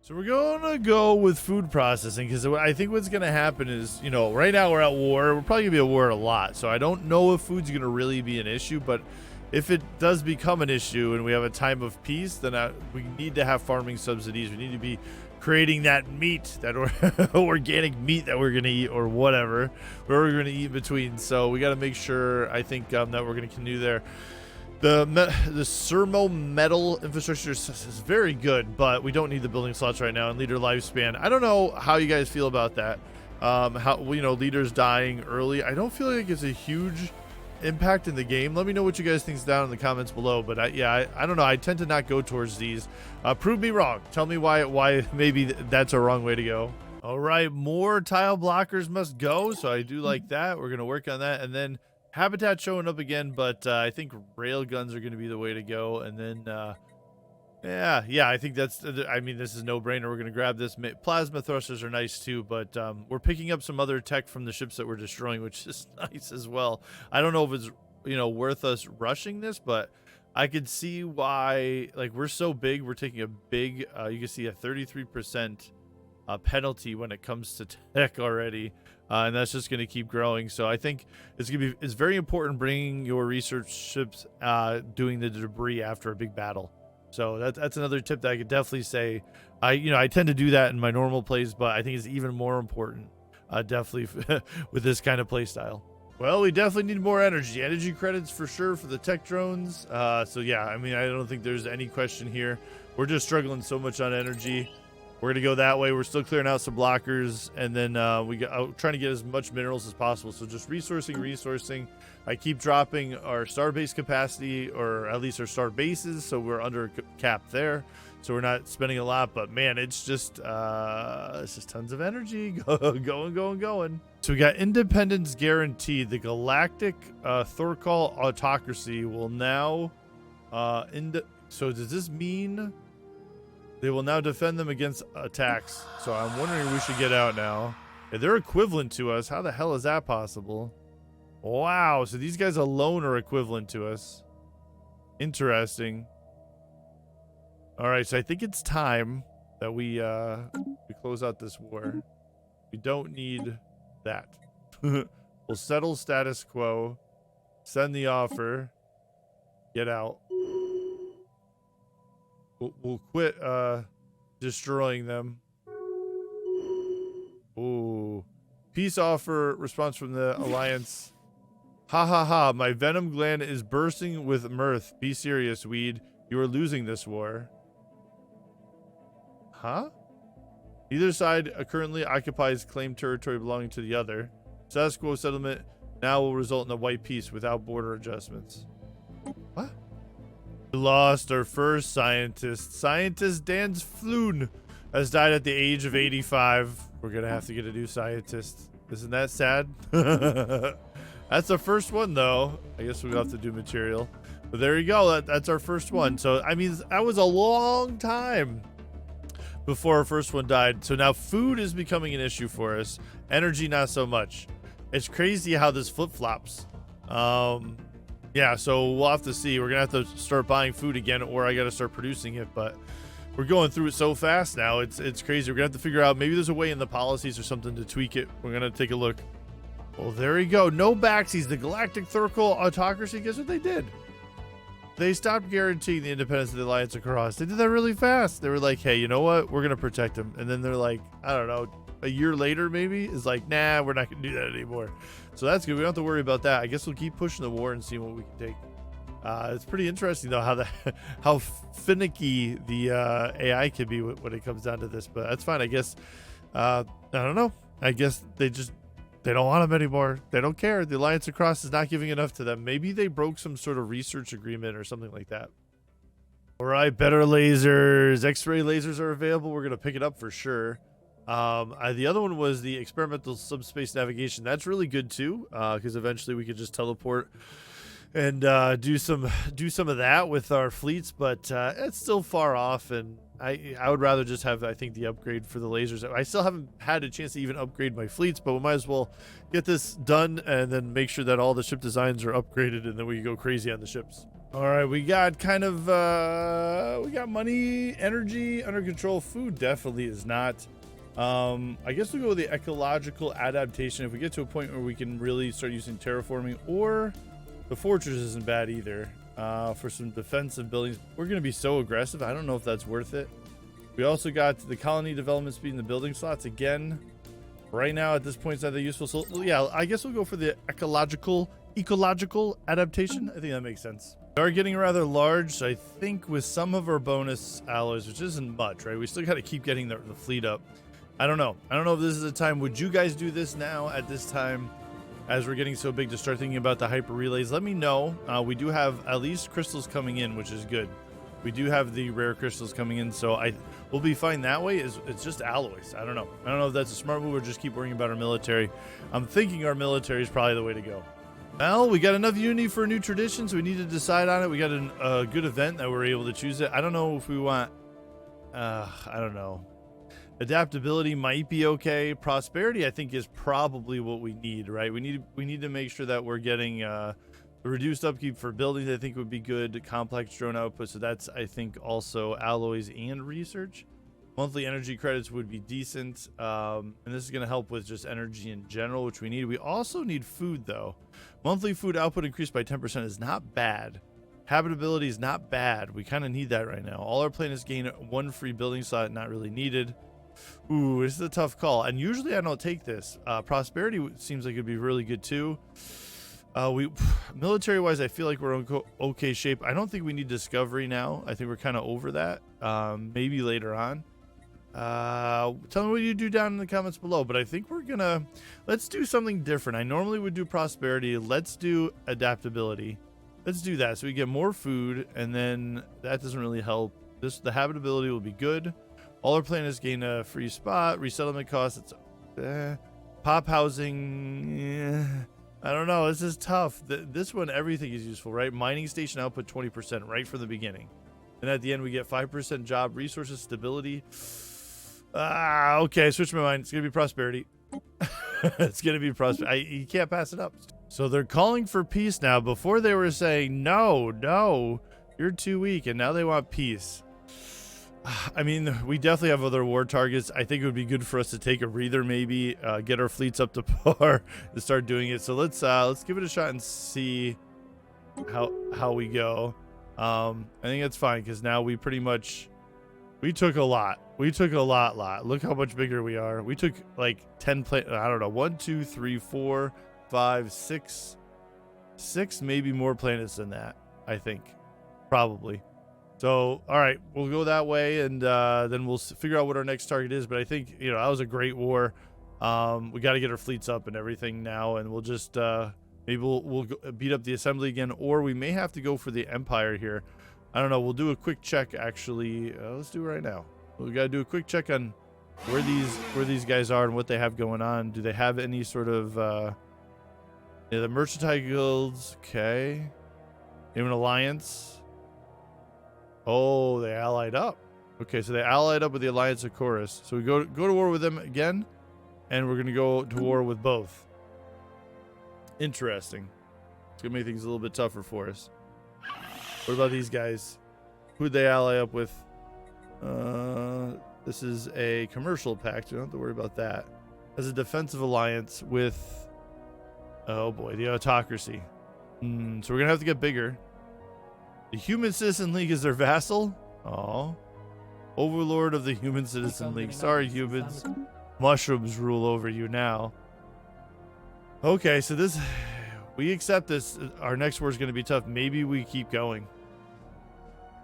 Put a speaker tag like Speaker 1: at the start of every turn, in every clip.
Speaker 1: So we're going to go with food processing because I think what's going to happen is, right now we're at war. We're probably going to be at war a lot. So I don't know if food's going to really be an issue, but if it does become an issue and we have a time of peace, then we need to have farming subsidies. We need to be creating that meat, that organic meat that we're going to eat or whatever, where we're going to eat in between. So we got to make sure, I think, that we're going to continue there. The sermo metal infrastructure is very good, but we don't need the building slots right now and leader lifespan. I don't know how you guys feel about that. How leaders dying early. I don't feel like it's a huge impact in the game. Let me know what you guys think down in the comments below. But I don't know. I tend to not go towards these. Prove me wrong. Tell me why maybe that's a wrong way to go. All right, more tile blockers must go. So I do like that. We're gonna work on that, and then habitat showing up again, but I think rail guns are going to be the way to go. And then yeah, I think this is no brainer. We're going to grab this. Plasma thrusters are nice too, but we're picking up some other tech from the ships that we're destroying, which is nice as well. I don't know if it's worth us rushing this, but I could see why. Like, we're so big, we're taking a big you can see a 33% penalty when it comes to tech already. And that's just going to keep growing. So I think it's very important bringing your research ships doing the debris after a big battle. So that's another tip that I could definitely say. I tend to do that in my normal plays, but I think it's even more important definitely with this kind of play style. Well, we definitely need more energy credits for sure for the tech drones. So yeah, I don't think there's any question here. We're just struggling so much on energy. We're gonna go that way. We're still clearing out some blockers, and then trying to get as much minerals as possible. So just resourcing. I keep dropping our star base capacity, or at least our star bases, so we're under cap there. So we're not spending a lot, but man, it's just tons of energy going. So we got independence guaranteed. The galactic Thorcall autocracy will now so does this mean they will now defend them against attacks? So I'm wondering if we should get out now. If they're equivalent to us, how the hell is that possible? Wow, so these guys alone are equivalent to us. Interesting. All right, so I think it's time that we close out this war. We don't need that. We'll settle status quo, send the offer, get out. We'll quit destroying them. Ooh. Peace offer, response from the Alliance. Ha ha ha, my venom gland is bursting with mirth. Be serious, Weed. You are losing this war. Huh? Either side currently occupies claimed territory belonging to the other. Status quo settlement now will result in a white peace without border adjustments. What? We lost our first scientist. Scientist Dan's Floon has died at the age of 85. We're gonna have to get a new scientist. Isn't that sad? That's the first one, though. I guess we'll have to do material. But there you go. That's our first one. So, that was a long time before our first one died. So now food is becoming an issue for us. Energy, not so much. It's crazy how this flip-flops. Yeah, so we'll have to see. We're gonna have to start buying food again, or I gotta start producing it. But we're going through it so fast now. It's crazy. We're gonna have to figure out, maybe there's a way in the policies or something to tweak it. We're gonna take a look. Well, there you go. No backsies. The galactic Thorcall autocracy. Guess what they did? They stopped guaranteeing the independence of the Alliance across. They did that really fast. They were like, hey, you know what? We're gonna protect them. And then they're like, I don't know, a year later maybe, is like, nah, we're not gonna do that anymore. So that's good. We don't have to worry about that. I guess we'll keep pushing the war and see what we can take. It's pretty interesting though how finicky the AI can be when it comes down to this. But that's fine. I guess I don't know. I guess they don't want them anymore. They don't care. The Alliance across is not giving enough to them. Maybe they broke some sort of research agreement or something like that. All right, better lasers. X-ray lasers are available. We're gonna pick it up for sure. The other one was the experimental subspace navigation. That's really good too, because eventually we could just teleport and do some of that with our fleets. But it's still far off, and I would rather just have, I think, the upgrade for the lasers. I still haven't had a chance to even upgrade my fleets, but we might as well get this done and then make sure that all the ship designs are upgraded, and then we can go crazy on the ships. All right, we got kind of we got money, energy under control. Food definitely is not. I guess we'll go with the ecological adaptation if we get to a point where we can really start using terraforming, or the fortress isn't bad either. For some defensive buildings, we're going to be so aggressive. I don't know if that's worth it. We also got the colony development speed and the building slots again. Right now, at this point, it's not that useful. So yeah, I guess we'll go for the ecological adaptation. I think that makes sense. We are getting rather large, so I think with some of our bonus alloys, which isn't much, right? We still got to keep getting the fleet up. I don't know if this is a time. Would you guys do this now at this time, as we're getting so big, to start thinking about the hyper relays? Let me know. We do have at least crystals coming in, which is good. We do have the rare crystals coming in, so we'll be fine that way. It's just alloys. I don't know if that's a smart move or just keep worrying about our military. I'm thinking our military is probably the way to go. Well, we got enough unity for a new tradition, so we need to decide on it. We got a good event that we're able to choose it. I don't know if we want, I don't know. Adaptability might be okay. Prosperity, I think, is probably what we need, right? We need to make sure that we're getting the reduced upkeep for buildings. I think would be good. Complex drone output, so that's, I think, also alloys and research. Monthly energy credits would be decent, and this is going to help with just energy in general, which we need. We also need food, though. Monthly food output increased by 10% is not bad. Habitability is not bad. We kind of need that right now. All our planets gain 1 free building slot, not really needed. Ooh, this is a tough call, and usually I don't take this. Prosperity seems like it'd be really good too. Military wise, I feel like we're in okay shape. I don't think we need discovery now. I think we're kind of over that. Maybe later on. Tell me what you do down in the comments below, but I think let's do something different. I normally would do prosperity. Let's do adaptability. Let's do that so we get more food, and then that doesn't really help. The habitability will be good. All our planets gain a free spot. Resettlement costs, it's pop housing. I don't know. This is tough. This one, everything is useful, right? Mining station output 20% right from the beginning. And at the end, we get 5% job resources stability. Okay, switch my mind. It's going to be prosperity. It's going to be prosperity. You can't pass it up. So they're calling for peace now. Before they were saying, no, you're too weak. And now they want peace. I mean, we definitely have other war targets. I think it would be good for us to take a breather, maybe get our fleets up to par and start doing it. So let's give it a shot and see how we go. I think that's fine because now we took a lot. Look how much bigger we are. We took like 10 I don't know, 1, 2, 3, 4, 5, 6, maybe more planets than that. I think probably. So, all right, we'll go that way, and then we'll figure out what our next target is. But I think, that was a great war. We got to get our fleets up and everything now, and we'll just maybe we'll beat up the assembly again, or we may have to go for the Empire here. I don't know. We'll do a quick check, actually. Let's do it right now. We got to do a quick check on where these guys are and what they have going on. Do they have any sort of the mercantile guilds? Okay, they have an alliance. Oh, they allied up. Okay, so they allied up with the Alliance of Chorus. So we go to war with them again, and we're going to go to war with both. Interesting. It's going to make things a little bit tougher for us. What about these guys? Who'd they ally up with? This is a commercial pact. We don't have to worry about that. As a defensive alliance with, oh boy, the autocracy. So we're going to have to get bigger. The Human Citizen League is their vassal? Oh. Overlord of the Human Citizen League. Sorry, humans. Mushrooms rule over you now. Okay, so we accept this. Our next war is going to be tough. Maybe we keep going.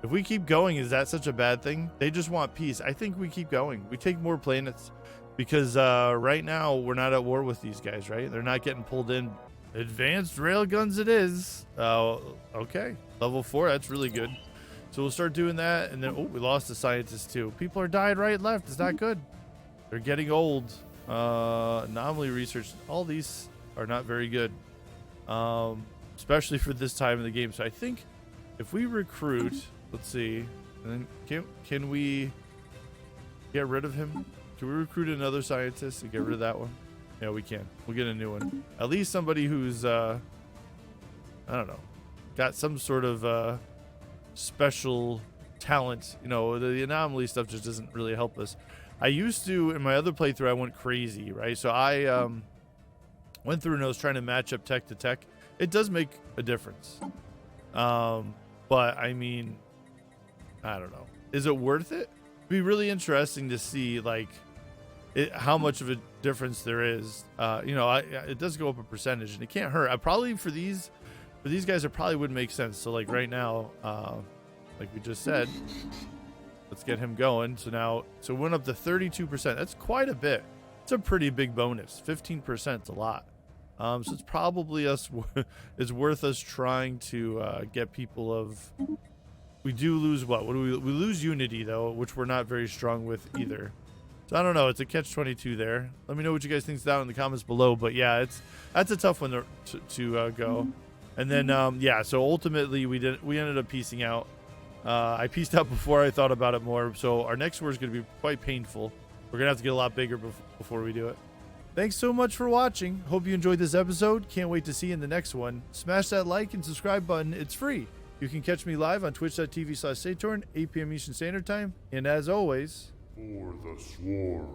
Speaker 1: If we keep going, is that such a bad thing? They just want peace. I think we keep going. We take more planets because right now we're not at war with these guys, right? They're not getting pulled in. Advanced railguns it is. Okay. Level 4, that's really good. So we'll start doing that, and then we lost the scientists too. People are dying right and left. It's not good. They're getting old. Anomaly research. All these are not very good, especially for this time of the game. So I think if we recruit, let's see, and then can we get rid of him? Can we recruit another scientist and get rid of that one? Yeah, we can. We'll get a new one. At least somebody who's I don't know. got some sort of special talent. You know, the anomaly stuff just doesn't really help us. I used to, in my other playthrough, I went crazy, right? So I went through and I was trying to match up tech to tech. It does make a difference. But I mean, I don't know. Is it worth it? It'd be really interesting to see like how much of a difference there is. You know, it does go up a percentage, and it can't hurt. I probably for these guys, it probably would make sense. So like right now, like we just said, let's get him going. So it went up to 32%. That's quite a bit. It's a pretty big bonus. 15% is a lot. So it's probably it's worth us trying to get people of. We do lose what do we lose unity though, which we're not very strong with either. So I don't know. It's a catch-22 there. Let me know what you guys think down in the comments below. But yeah, that's a tough one to go. And then yeah. So ultimately we ended up piecing out. I pieced out before I thought about it more. So our next war is going to be quite painful. We're gonna have to get a lot bigger before we do it. Thanks so much for watching. Hope you enjoyed this episode. Can't wait to see you in the next one. Smash that like and subscribe button. It's free. You can catch me live on twitch.tv/Satorn, 8 p.m. Eastern Standard Time. And as always,
Speaker 2: for the swarm.